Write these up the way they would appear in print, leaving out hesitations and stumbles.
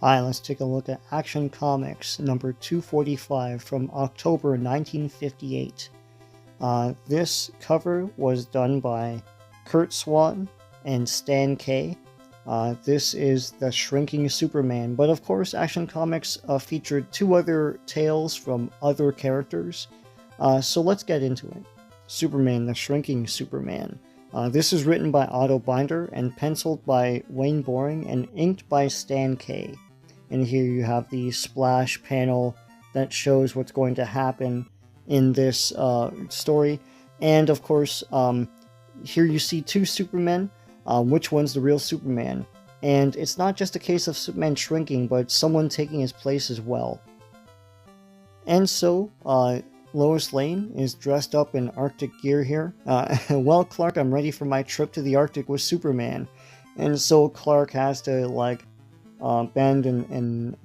Hi, let's take a look at Action Comics number 245 from October 1958. This cover was done by Kurt Swan and Stan K. This is the Shrinking Superman, but of course Action Comics featured two other tales from other characters. So let's get into it. Superman, the Shrinking Superman. This is written by Otto Binder and penciled by Wayne Boring and inked by Stan K. And here you have the splash panel that shows what's going to happen in this story. And of course, here you see two Supermen. Which one's the real Superman? And it's not just a case of Superman shrinking, but someone taking his place as well. And so, Lois Lane is dressed up in Arctic gear here. Well, Clark, I'm ready for my trip to the Arctic with Superman. And so Clark has to, bend and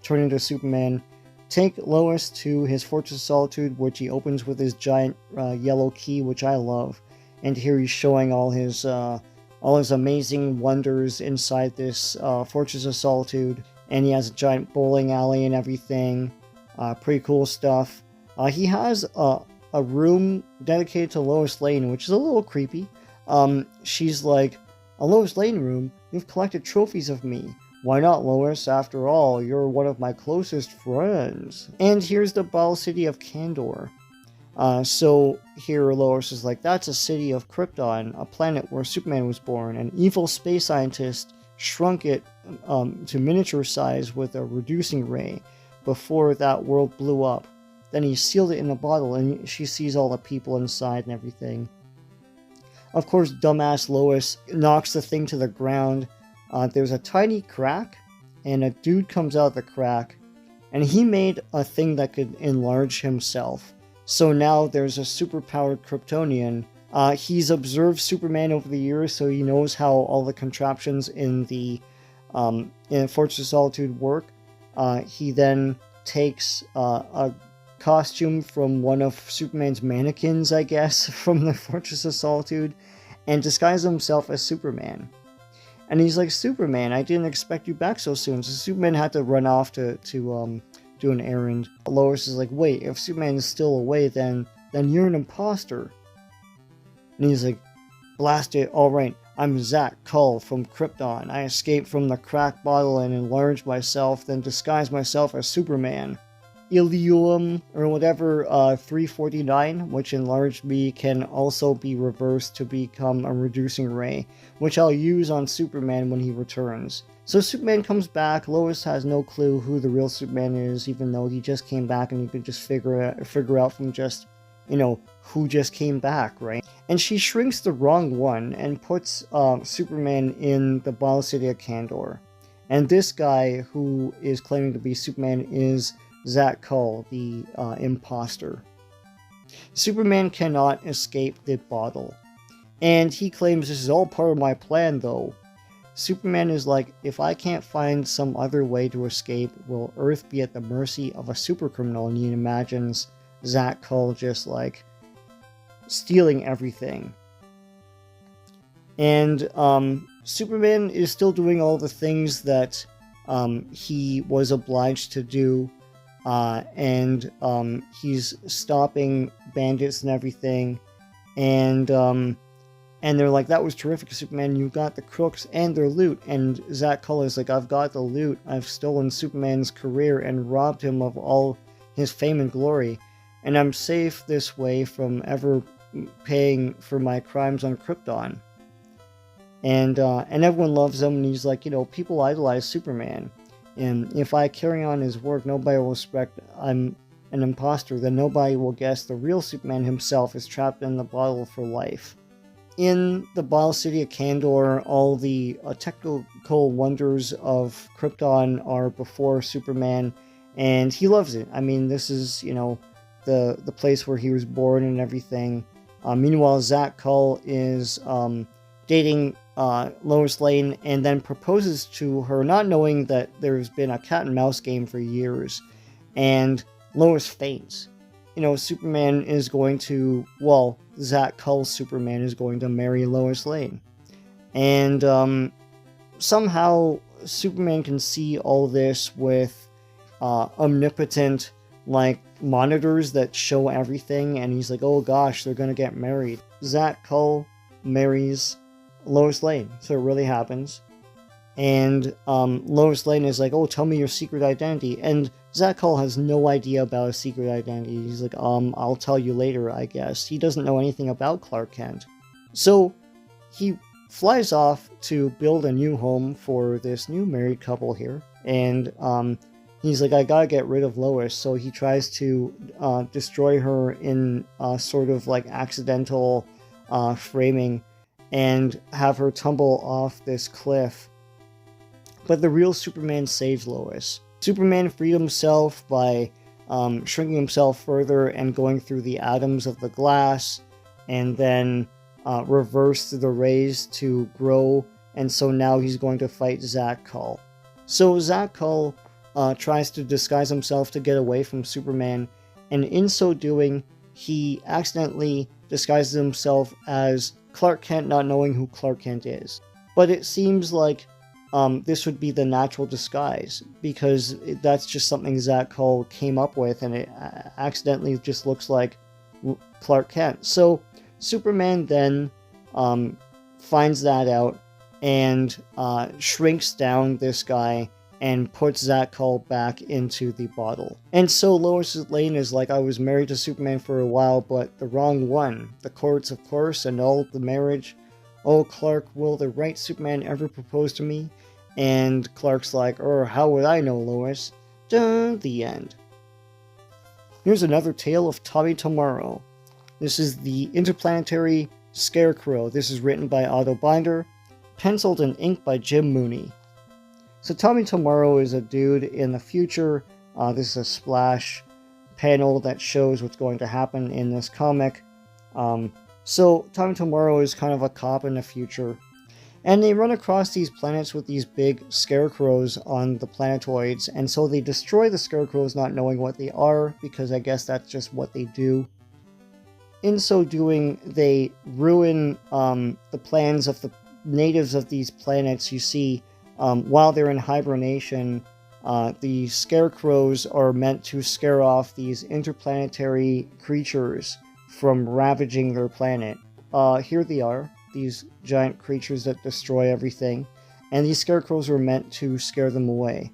turn into Superman, take Lois to his Fortress of Solitude, which he opens with his giant yellow key, which I love. And here he's showing all his amazing wonders inside this Fortress of Solitude. And he has a giant bowling alley and everything. Pretty cool stuff. He has a room dedicated to Lois Lane, which is a little creepy. She's like, "A Lois Lane room? You've collected trophies of me. Why not, Lois? After all, you're one of my closest friends." And here's the Ball City of Kandor. So here Lois is like, "That's a city of Krypton, a planet where Superman was born. An evil space scientist shrunk it to miniature size with a reducing ray before that world blew up. Then he sealed it in a bottle," and she sees all the people inside and everything. Of course, dumbass Lois knocks the thing to the ground. There's a tiny crack, and a dude comes out of the crack, and he made a thing that could enlarge himself. So now there's a superpowered Kryptonian. He's observed Superman over the years, so he knows how all the contraptions in Fortress of Solitude work. He then takes a costume from one of Superman's mannequins, I guess, from the Fortress of Solitude, and disguises himself as Superman. And he's like, "Superman, I didn't expect you back so soon." So Superman had to run off to do an errand. Lois is like, "Wait, if Superman is still away, then you're an imposter." And he's like, "Blast it, alright, I'm Zach Cull from Krypton. I escaped from the cracked bottle and enlarged myself, then disguised myself as Superman. Ilium, or whatever, 349, which enlarged me, can also be reversed to become a reducing ray, which I'll use on Superman when he returns." So Superman comes back. Lois has no clue who the real Superman is, even though he just came back, and you could just figure out from just, who just came back, right? And she shrinks the wrong one and puts Superman in the Ball City of Kandor. And this guy who is claiming to be Superman is Zach Cull, the imposter. Superman cannot escape the bottle, and he claims, "This is all part of my plan, though." Superman is like, "If I can't find some other way to escape, will Earth be at the mercy of a supercriminal?" And he imagines Zach Cull just stealing everything. And Superman is still doing all the things that he was obliged to do. And he's stopping bandits and everything, and they're like, "That was terrific, Superman, you got the crooks and their loot." And Zach Cull is like, "I've got the loot. I've stolen Superman's career and robbed him of all his fame and glory, and I'm safe this way from ever paying for my crimes on Krypton." And everyone loves him, and he's like, "People idolize Superman. And if I carry on his work, nobody will suspect I'm an imposter. Then nobody will guess the real Superman himself is trapped in the bottle for life." In the Ball City of Kandor, all the technical wonders of Krypton are before Superman, and he loves it. I mean, this is, the place where he was born and everything. Meanwhile, Zach Cull is dating Lois Lane, and then proposes to her, not knowing that there's been a cat and mouse game for years. And Lois faints. Superman is going to, Zach Cull's Superman is going to marry Lois Lane. And somehow Superman can see all this with omnipotent like monitors that show everything, and he's like, oh gosh, they're gonna get married. Zach Kull marries Lois Lane, so it really happens. And Lois Lane is like, oh, tell me your secret identity. And Zach Kull has no idea about his secret identity. He's like, I'll tell you later, I guess. He doesn't know anything about Clark Kent. So he flies off to build a new home for this new married couple here. And he's like, I gotta get rid of Lois. So he tries to destroy her in sort of like accidental framing and have her tumble off this cliff. But the real Superman saves Lois. Superman freed himself by shrinking himself further and going through the atoms of the glass, and then reversed the rays to grow, and so now he's going to fight Zach Kull. So Zach Kull tries to disguise himself to get away from Superman, and in so doing, he accidentally disguises himself as Clark Kent, not knowing who Clark Kent is. But it seems like this would be the natural disguise, because that's just something Zach Kull came up with, and it accidentally just looks like Clark Kent. So Superman then finds that out and shrinks down this guy and puts Zach Kull back into the bottle. And so Lois Lane is like, I was married to Superman for a while, but the wrong one. The courts, of course, annulled the marriage. Oh, Clark, will the right Superman ever propose to me? And Clark's like, how would I know, Lois? Dun, the end. Here's another tale of Tommy Tomorrow. This is the Interplanetary Scarecrow. This is written by Otto Binder, penciled and inked by Jim Mooney. So Tommy Tomorrow is a dude in the future. This is a splash panel that shows what's going to happen in this comic. So Tommy Tomorrow is kind of a cop in the future. And they run across these planets with these big scarecrows on the planetoids, and so they destroy the scarecrows not knowing what they are, because I guess that's just what they do. In so doing, they ruin the plans of the natives of these planets. You see, while they're in hibernation, the scarecrows are meant to scare off these interplanetary creatures from ravaging their planet. Here they are. These giant creatures that destroy everything, and these scarecrows were meant to scare them away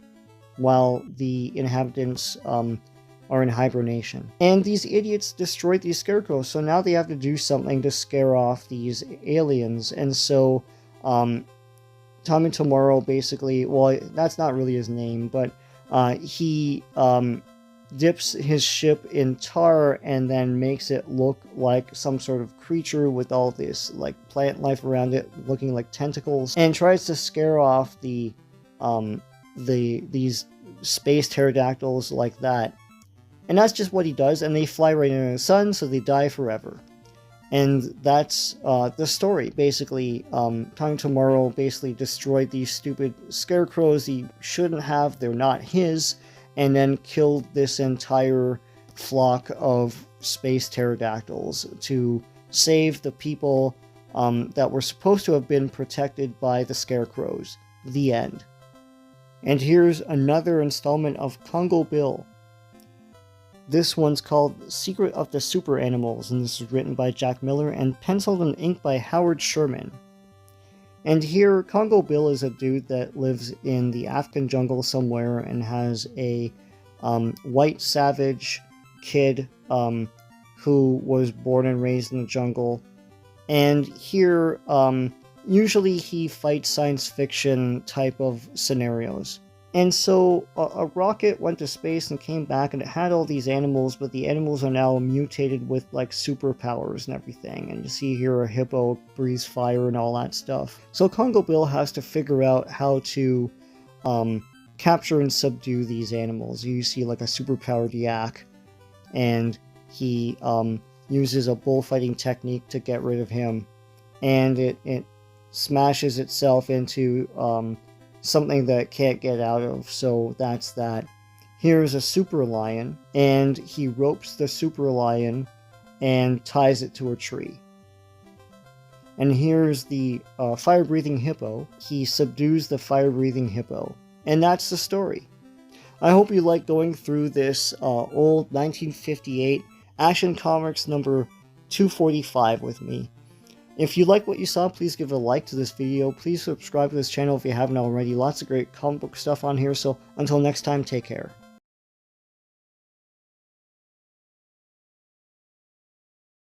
while the inhabitants are in hibernation. And these idiots destroyed these scarecrows, so now they have to do something to scare off these aliens. And so Tommy Tomorrow basically, well, that's not really his name, but he dips his ship in tar and then makes it look like some sort of creature with all this like plant life around it, looking like tentacles, and tries to scare off these space pterodactyls like that. And that's just what he does, and they fly right into the sun, so they die forever. And that's the story, basically. Tommy Tomorrow basically destroyed these stupid scarecrows he shouldn't have, they're not his, and then killed this entire flock of space pterodactyls to save the people that were supposed to have been protected by the scarecrows. The end. And here's another installment of Congo Bill. This one's called Secret of the Super Animals, and this is written by Jack Miller and penciled and inked by Howard Sherman. And here, Congo Bill is a dude that lives in the African jungle somewhere and has a white savage kid who was born and raised in the jungle. And here, usually he fights science fiction type of scenarios. And so a rocket went to space and came back, and it had all these animals, but the animals are now mutated with like superpowers and everything. And you see here a hippo breathes fire and all that stuff. So Congo Bill has to figure out how to capture and subdue these animals. You see like a superpowered yak, and he uses a bullfighting technique to get rid of him. And it smashes itself into something that it can't get out of, so that's that. Here's a super lion, and he ropes the super lion and ties it to a tree. And here's the fire-breathing hippo. He subdues the fire-breathing hippo. And that's the story. I hope you like going through this old 1958 Action Comics number 245 with me. If you like what you saw, please give a like to this video. Please subscribe to this channel if you haven't already. Lots of great comic book stuff on here. So until next time, take care.